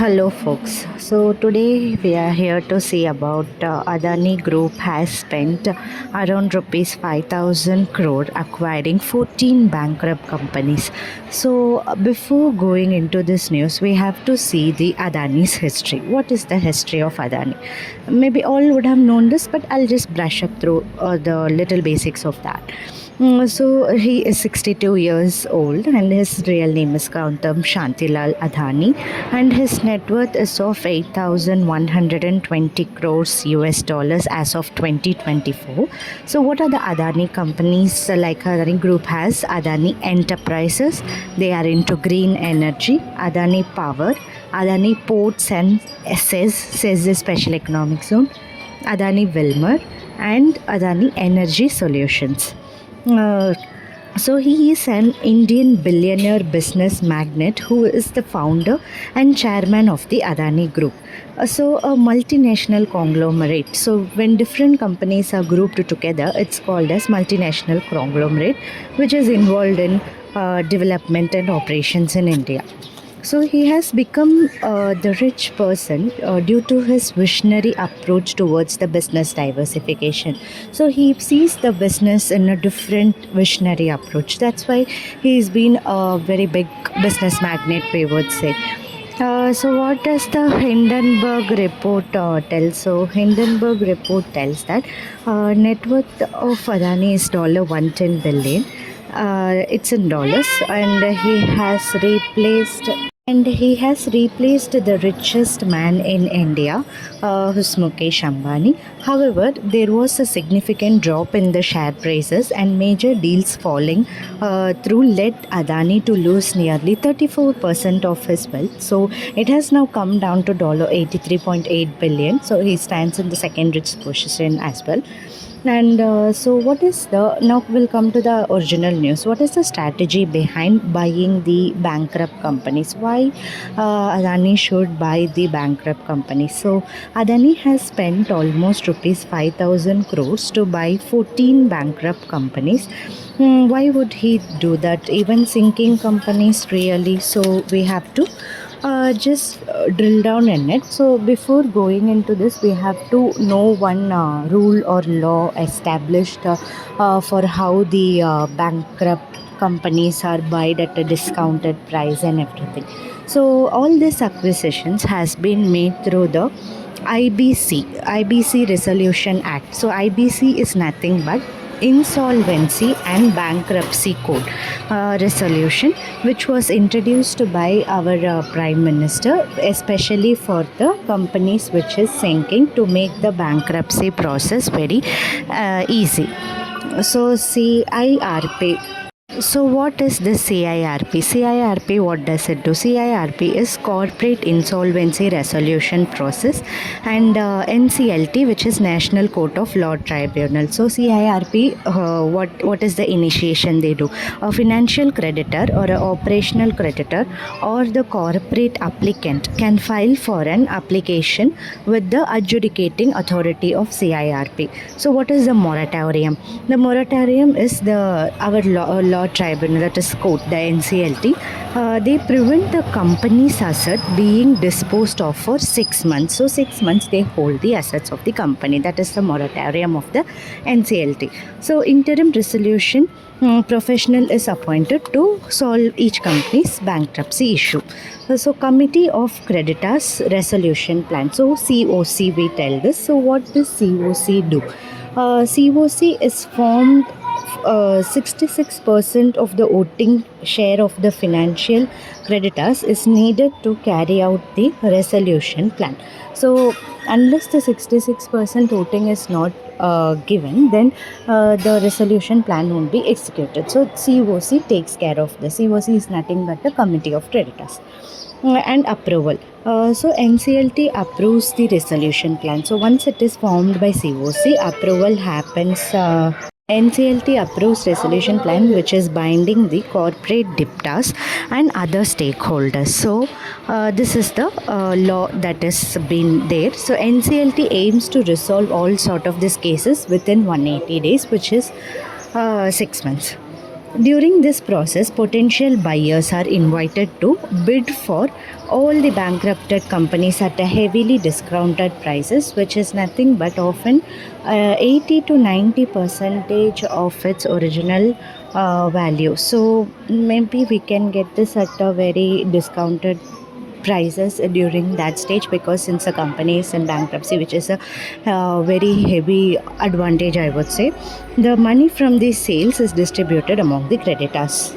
Hello, folks. So today we are here to see about Adani Group has spent around rupees 5,000 crore acquiring 14 bankrupt companies. So before going into this news, we have to see the Adani's history. What is the history of Adani? Maybe all would have known this, but I'll just brush up through the little basics of that. So he is 62 years old and his real name is Gautam Adani, and his net worth is of 8,120 crores US dollars as of 2024. So what are the Adani companies? Like Adani Group has Adani Enterprises, they are into green energy, Adani Power, Adani Ports and SEZ, the Special Economic Zone, Adani Wilmer, and Adani Energy Solutions. So he is an Indian billionaire business magnate who is the founder and chairman of the Adani Group. So a multinational conglomerate. So when different companies are grouped together, it's called as multinational conglomerate, which is involved in development and operations in India. So he has become the rich person due to his visionary approach towards the business diversification. So he sees the business in a different visionary approach. That's why he's been a very big business magnate, we would say. So what does the Hindenburg report tell? So Hindenburg report tells that net worth of Adani is $110 billion. It's in dollars, and he has replaced the richest man in India, who's Mukesh Ambani. However, there was a significant drop in the share prices and major deals falling through led Adani to lose nearly 34% of his wealth. So it has now come down to $83.8 billion. So he stands in the second richest position as well. And so now we'll come to the original news. What is the strategy behind buying the bankrupt companies? Why Adani should buy the bankrupt companies? So Adani has spent almost rupees 5,000 crores to buy 14 bankrupt companies. Why would he do that? Even sinking companies, really? So we have to just drill down in it. So before going into this, we have to know one rule or law established for how the bankrupt companies are bought at a discounted price and everything. So all these acquisitions has been made through the IBC Resolution Act. So IBC is nothing but Insolvency and Bankruptcy Code resolution, which was introduced by our Prime Minister, especially for the companies which is sinking, to make the bankruptcy process very easy. So CIRP. So what is the CIRP? CIRP, what does it do? CIRP is Corporate Insolvency Resolution Process, and NCLT, which is National Court of Law Tribunal. So CIRP, what is the initiation they do? A financial creditor or an operational creditor or the corporate applicant can file for an application with the adjudicating authority of CIRP. So what is the moratorium? The moratorium is our law tribunal, that is court, the NCLT. They prevent the company's asset being disposed of for 6 months. So 6 months they hold the assets of the company. That is the moratorium of the NCLT. So interim resolution professional is appointed to solve each company's bankruptcy issue. So Committee of Creditors Resolution Plan. So COC, we tell this. So what does COC do? COC is formed 66% of the voting share of the financial creditors is needed to carry out the resolution plan. So unless the 66% voting is not given, then the resolution plan won't be executed. So COC takes care of this. COC is nothing but the Committee of Creditors. And approval. So NCLT approves the resolution plan. So once it is formed by COC, approval happens. NCLT approves resolution plan, which is binding the corporate debtors and other stakeholders. So this is the law that has been there. So NCLT aims to resolve all sort of these cases within 180 days, which is 6 months. During this process, potential buyers are invited to bid for all the bankrupted companies at a heavily discounted prices, which is nothing but often 80 to 90 percentage of its original value. So maybe we can get this at a very discounted prices during that stage, because since the company is in bankruptcy, which is a very heavy advantage, I would say, the money from these sales is distributed among the creditors.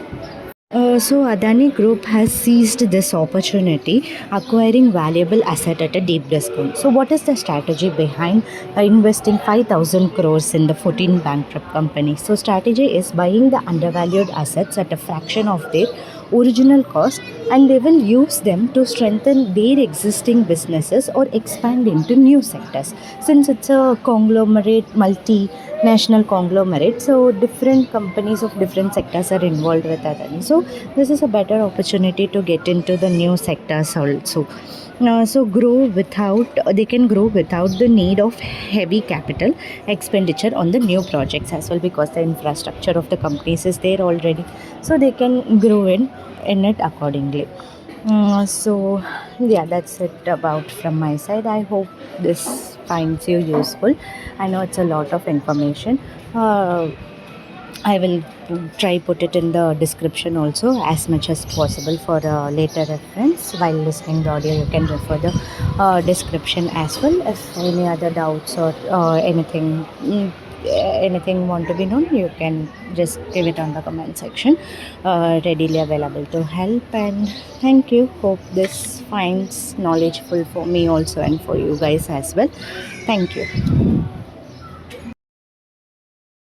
So Adani Group has seized this opportunity, acquiring valuable asset at a deep discount. So what is the strategy behind investing 5,000 crores in the 14 bankrupt companies? So strategy is buying the undervalued assets at a fraction of their original cost, and they will use them to strengthen their existing businesses or expand into new sectors. Since it's a conglomerate, multinational conglomerate, so different companies of different sectors are involved with Adani. So this is a better opportunity to get into the new sectors also. So grow without they can grow without the need of heavy capital expenditure on the new projects as well, because the infrastructure of the companies is there already, so they can grow in it accordingly. So yeah, that's it about from my side. I hope this finds you useful. I know it's a lot of information. I will try put it in the description also as much as possible for later reference. While listening the audio, you can refer the description as well. If any other doubts or anything want to be known, you can just give it on the comment section. Readily available to help. And thank you. Hope this finds knowledgeful for me also and for you guys as well. Thank you.